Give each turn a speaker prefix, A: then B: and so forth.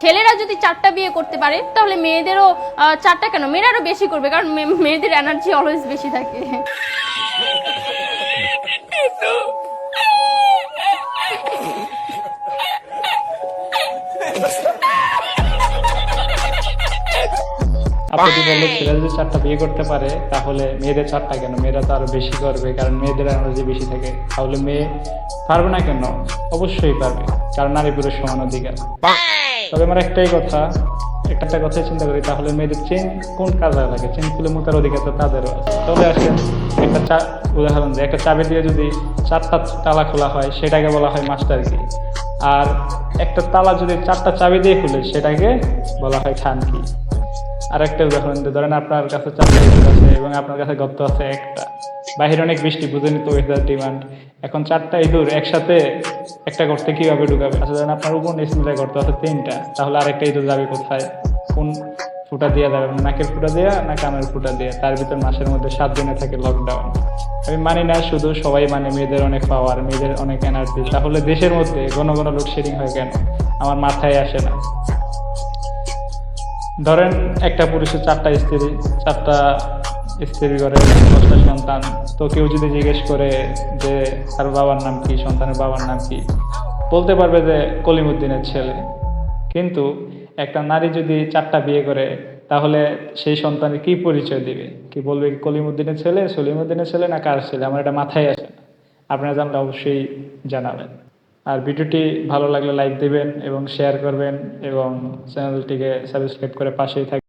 A: ছেলেরা যদি 4টা বিয়ে করতে পারে তাহলে মেয়েদেরও 4টা কেন, মেয়েরা আরো বেশি করবে, কারণ মেয়েদের এনার্জি অলওয়েজ বেশি থাকে।
B: আপনি যদি বললো ছেলেরা যদি 4টা বিয়ে করতে পারে তাহলে মেয়েদের 4টা কেন, মেয়েরা তো আরো বেশি করবে, কারণ মেয়েদের এনার্জি বেশি থাকে। তাহলে মেয়ে পারবে না কেন? অবশ্যই পারবে, কারণ নারী পুরুষ সমান অধিকার। তবে আমার একটাই কথা, একটা কথাই চিন্তা করি, তাহলে মেয়েদের চেন কোন কাজে লাগে? চেন খুলে মোতার অধিকার তো তাদেরও আছে। তাহলে আসেন একটা উদাহরণ দিই, একটা চাবি দিয়ে যদি 4টা তালা খোলা হয় সেটাকে বলা হয় মাস্টার কি। আর একটা তালা যদি 4টা চাবি দিয়ে খুলে সেটাকে বলা হয় খান কি। আর একটা উদাহরণ দিই, ধরেন আপনার কাছে 4টা ইঁদুর আছে এবং আপনার কাছে গর্ত আছে একটা। বাহিরে অনেক বৃষ্টি, বুঝেনি তো ওয়েদার ডিমান্ড। এখন 4টা ইঁদুর একসাথে একটা গর্তে কিভাবে ঢুকাবে? আচ্ছা, ধরেন আপনার উপর নিচ মিলে গর্ত আছে 3টা, তাহলে আরেকটা ইঁদুর যাবে কোথায়? কোন ফুটা দিয়ে যাবে? নাকের ফুটা দেওয়া না কানের ফুটা দিয়ে? তার ভিতর মাসের মধ্যে 7 দিনে থাকে লকডাউন। আমি মানি না শুধু, সবাই মানে মেয়েদের অনেক পাওয়ার, মেয়েদের অনেক এনার্জি। তাহলে দেশের মধ্যে ঘন ঘন লোডশেডিং হয় কেন? আমার মাথায় আসে না। ধরেন একটা পুরুষের 4টা স্ত্রী, 4টা স্ত্রী করে 10টা সন্তান। তো কেউ যদি জিজ্ঞেস করে যে তার বাবার নাম কি, সন্তানের বাবার নাম কি, বলতে পারবে যে কলিমুদ্দিনের ছেলে। কিন্তু একটা নারী যদি 4টা বিয়ে করে তাহলে সেই সন্তানের কি পরিচয় দিবে? কি বলবে কলিমুদ্দিনের ছেলে, সলিমুদ্দিনের ছেলে, না কার ছেলে? আমার এটা মাথায় আসে না। আপনারা জানলে অবশ্যই জানাবেন। আর ভিডিওটি ভালো লাগলে লাইক দিবেন এবং শেয়ার করবেন এবং চ্যানেলটিকে সাবস্ক্রাইব করে পাশেই থাকবেন।